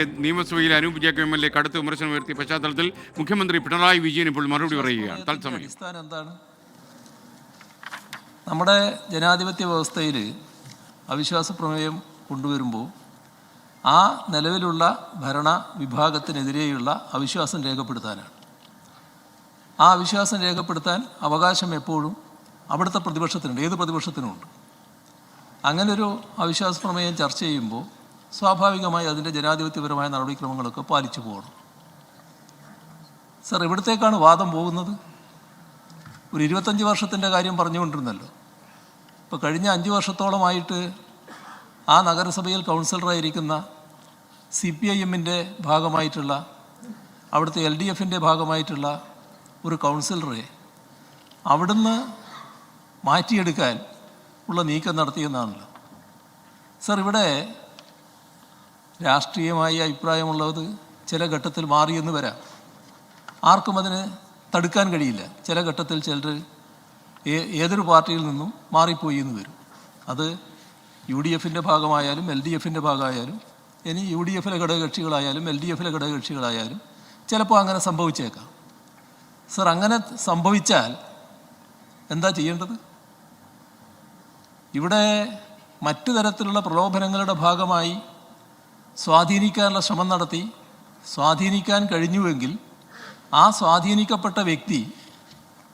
നിയമസഭയിൽ Anoop Jacob MLA കടുത്ത വിമർശനം ഉയർത്തിയ പശ്ചാത്തലത്തിൽ മുഖ്യമന്ത്രി പിണറായി വിജയൻ ഇപ്പോൾ മറുപടി പറയുകയാണ്. തത്സമയം അടിസ്ഥാനം എന്താണ്? നമ്മുടെ ജനാധിപത്യ വ്യവസ്ഥയിൽ അവിശ്വാസ പ്രമേയം കൊണ്ടുവരുമ്പോൾ ആ നിലവിലുള്ള ഭരണ വിഭാഗത്തിനെതിരെയുള്ള അവിശ്വാസം രേഖപ്പെടുത്താനാണ്. ആ അവിശ്വാസം രേഖപ്പെടുത്താൻ അവകാശം എപ്പോഴും അവിടുത്തെ പ്രതിപക്ഷത്തിനുണ്ട്, ഏത് പ്രതിപക്ഷത്തിനുമുണ്ട്. അങ്ങനൊരു അവിശ്വാസ പ്രമേയം ചർച്ച ചെയ്യുമ്പോൾ സ്വാഭാവികമായി അതിൻ്റെ ജനാധിപത്യപരമായ നടപടിക്രമങ്ങളൊക്കെ പാലിച്ചു പോകണം. സർ, എവിടത്തേക്കാണ് വാദം പോകുന്നത്? ഒരു 25 വർഷത്തിൻ്റെ കാര്യം പറഞ്ഞുകൊണ്ടിരുന്നല്ലോ. ഇപ്പോൾ കഴിഞ്ഞ 5 വർഷത്തോളമായിട്ട് ആ നഗരസഭയിൽ കൗൺസിലറായിരിക്കുന്ന CPIM-ൻ്റെ ഭാഗമായിട്ടുള്ള, അവിടുത്തെ LDF-ൻ്റെ ഭാഗമായിട്ടുള്ള ഒരു കൗൺസിലറെ അവിടുന്ന് മാറ്റിയെടുക്കാൻ ഉള്ള നീക്കം നടത്തിയെന്നാണല്ലോ. സർ, ഇവിടെ രാഷ്ട്രീയമായി അഭിപ്രായമുള്ളത് ചില ഘട്ടത്തിൽ മാറിയെന്ന് വരാം. ആർക്കും അതിന് തടുക്കാൻ കഴിയില്ല. ചില ഘട്ടത്തിൽ ചിലർ ഏതൊരു പാർട്ടിയിൽ നിന്നും മാറിപ്പോയി എന്ന് വരും. അത് UDF-ൻ്റെ ഭാഗമായാലും LDF-ൻ്റെ ഭാഗമായാലും, ഇനി UDF-ലെ ഘടകകക്ഷികളായാലും LDF-ലെ ഘടകകക്ഷികളായാലും ചിലപ്പോൾ അങ്ങനെ സംഭവിച്ചേക്കാം. സർ, അങ്ങനെ സംഭവിച്ചാൽ എന്താ ചെയ്യേണ്ടത്? ഇവിടെ മറ്റു തരത്തിലുള്ള പ്രലോഭനങ്ങളുടെ ഭാഗമായി സ്വാധീനിക്കാനുള്ള ശ്രമം നടത്തി സ്വാധീനിക്കാൻ കഴിഞ്ഞുവെങ്കിൽ ആ സ്വാധീനിക്കപ്പെട്ട വ്യക്തി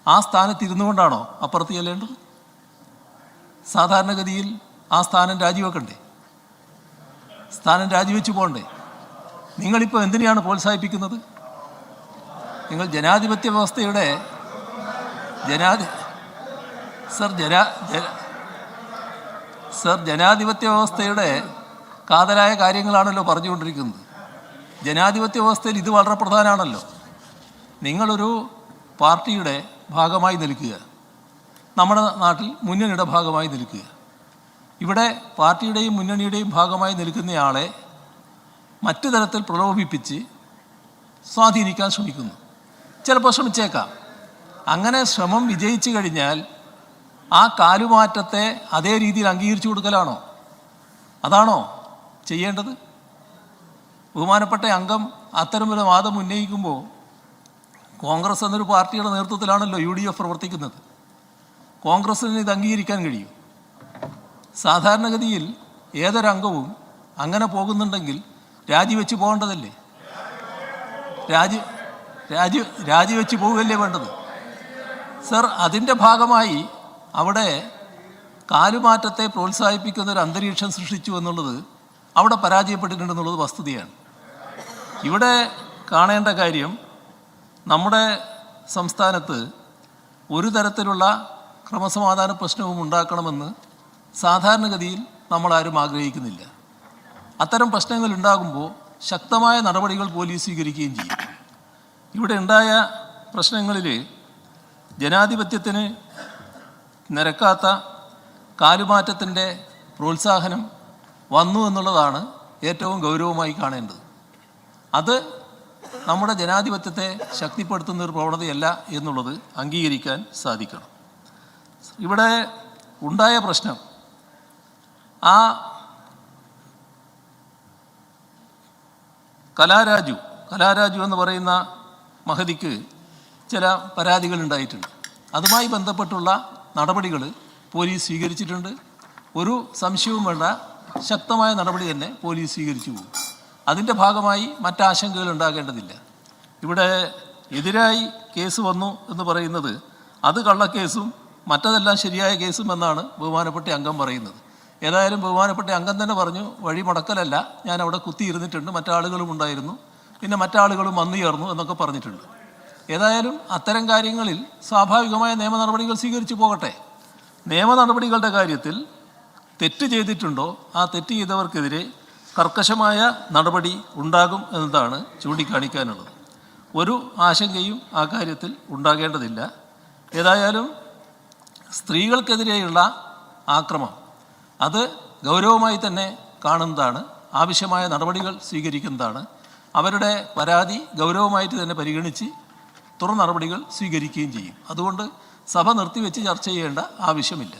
ആ സ്ഥാനത്തിരുന്നു കൊണ്ടാണോ അപ്പുറത്ത് ചെല്ലേണ്ടത്? സാധാരണഗതിയിൽ ആ സ്ഥാനം രാജിവെക്കണ്ടേ? സ്ഥാനം രാജിവെച്ച് പോകണ്ടേ? നിങ്ങളിപ്പോൾ എന്തിനെയാണ് പ്രോത്സാഹിപ്പിക്കുന്നത്? നിങ്ങൾ ജനാധിപത്യ വ്യവസ്ഥയുടെ ജനാധിപത്യ വ്യവസ്ഥയുടെ കാതലായ കാര്യങ്ങളാണല്ലോ പറഞ്ഞുകൊണ്ടിരിക്കുന്നത്. ജനാധിപത്യ വ്യവസ്ഥയിൽ ഇത് വളരെ പ്രധാനമാണല്ലോ. നിങ്ങളൊരു പാർട്ടിയുടെ ഭാഗമായി നിൽക്കുക, നമ്മുടെ നാട്ടിൽ മുന്നണിയുടെ ഭാഗമായി നിൽക്കുക. ഇവിടെ പാർട്ടിയുടെയും മുന്നണിയുടെയും ഭാഗമായി നിൽക്കുന്നയാളെ മറ്റു തരത്തിൽ പ്രലോഭിപ്പിച്ച് സ്വാധീനിക്കാൻ ശ്രമിക്കുന്നു. ചിലപ്പോൾ ശ്രമിച്ചേക്കാം. അങ്ങനെ ശ്രമം വിജയിച്ചു കഴിഞ്ഞാൽ ആ കാലുമാറ്റത്തെ അതേ രീതിയിൽ അംഗീകരിച്ചു കൊടുക്കലാണോ? അതാണോ ചെയ്യേണ്ടത്? ബഹുമാനപ്പെട്ട അംഗം അത്തരമൊരു വാദം ഉന്നയിക്കുമ്പോൾ കോൺഗ്രസ് എന്നൊരു പാർട്ടിയുടെ നേതൃത്വത്തിലാണല്ലോ UDF പ്രവർത്തിക്കുന്നത്. കോൺഗ്രസ്സിന് ഇത് അംഗീകരിക്കാൻ കഴിയും? സാധാരണഗതിയിൽ ഏതൊരംഗവും അങ്ങനെ പോകുന്നുണ്ടെങ്കിൽ രാജിവെച്ച് പോകേണ്ടതല്ലേ? രാജിവെച്ച് പോവുകയല്ലേ വേണ്ടത്? സർ, അതിൻ്റെ ഭാഗമായി അവിടെ കാലുമാറ്റത്തെ പ്രോത്സാഹിപ്പിക്കുന്ന ഒരു അന്തരീക്ഷം സൃഷ്ടിച്ചു എന്നുള്ളത് അവിടെ പരാജയപ്പെട്ടിട്ടുണ്ടെന്നുള്ളത് വസ്തുതയാണ്. ഇവിടെ കാണേണ്ട കാര്യം, നമ്മുടെ സംസ്ഥാനത്ത് ഒരു തരത്തിലുള്ള ക്രമസമാധാന പ്രശ്നവും ഉണ്ടാക്കണമെന്ന് സാധാരണഗതിയിൽ നമ്മളാരും ആഗ്രഹിക്കുന്നില്ല. അത്തരം പ്രശ്നങ്ങൾ ഉണ്ടാകുമ്പോൾ ശക്തമായ നടപടികൾ പോലീസ് സ്വീകരിക്കുകയും ചെയ്യും. ഇവിടെ ഉണ്ടായ പ്രശ്നങ്ങളിൽ ജനാധിപത്യത്തിന് നിരക്കാത്ത കാലുമാറ്റത്തിൻ്റെ പ്രോത്സാഹനം വന്നു എന്നുള്ളതാണ് ഏറ്റവും ഗൗരവമായി കാണേണ്ടത്. അത് നമ്മുടെ ജനാധിപത്യത്തെ ശക്തിപ്പെടുത്തുന്ന ഒരു പ്രവണതയല്ല എന്നുള്ളത് അംഗീകരിക്കാൻ സാധിക്കണം. ഇവിടെ ഉണ്ടായ പ്രശ്നം, ആ കലാരാജു എന്ന് പറയുന്ന മഹതിക്ക് ചില പരാതികൾ ഉണ്ടായിട്ടുണ്ട്. അതുമായി ബന്ധപ്പെട്ടുള്ള നടപടികൾ പോലീസ് സ്വീകരിച്ചിട്ടുണ്ട്. ഒരു സംശയവും വേണ്ട, ശക്തമായ നടപടി തന്നെ പോലീസ് സ്വീകരിച്ചു പോകും. അതിൻ്റെ ഭാഗമായി മറ്റാശങ്കകൾ ഉണ്ടാകേണ്ടതില്ല. ഇവിടെ എതിരായി കേസ് വന്നു എന്ന് പറയുന്നത് അത് കള്ളക്കേസും മറ്റതെല്ലാം ശരിയായ കേസും എന്നാണ് ബഹുമാനപ്പെട്ട അംഗം പറയുന്നത്. ഏതായാലും ബഹുമാനപ്പെട്ട അംഗം തന്നെ പറഞ്ഞു, വഴി മുടക്കലല്ല, ഞാൻ അവിടെ കുത്തിയിരുന്നിട്ടുണ്ട്, മറ്റാളുകളും ഉണ്ടായിരുന്നു, പിന്നെ മറ്റാളുകളും വന്നു ചേർന്നു എന്നൊക്കെ പറഞ്ഞിട്ടുണ്ട്. ഏതായാലും അത്തരം കാര്യങ്ങളിൽ സ്വാഭാവികമായ നിയമ നടപടികൾ സ്വീകരിച്ചു പോകട്ടെ. നിയമ നടപടികളുടെ കാര്യത്തിൽ തെറ്റ് ചെയ്തിട്ടുണ്ടോ ആ തെറ്റ് ചെയ്തവർക്കെതിരെ കർക്കശമായ നടപടി ഉണ്ടാകും എന്നതാണ് ചൂണ്ടിക്കാണിക്കാനുള്ളത്. ഒരു ആശങ്കയും ആ കാര്യത്തിൽ ഉണ്ടാകേണ്ടതില്ല. ഏതായാലും സ്ത്രീകൾക്കെതിരെയുള്ള ആക്രമണം അത് ഗൗരവമായി തന്നെ കാണുന്നതാണ്, ആവശ്യമായ നടപടികൾ സ്വീകരിക്കുന്നതാണ്. അവരുടെ പരാതി ഗൗരവമായിട്ട് തന്നെ പരിഗണിച്ച് തുടർ നടപടികൾ സ്വീകരിക്കുകയും ചെയ്യും. അതുകൊണ്ട് സഭ നിർത്തിവെച്ച് ചർച്ച ചെയ്യേണ്ട ആവശ്യമില്ല.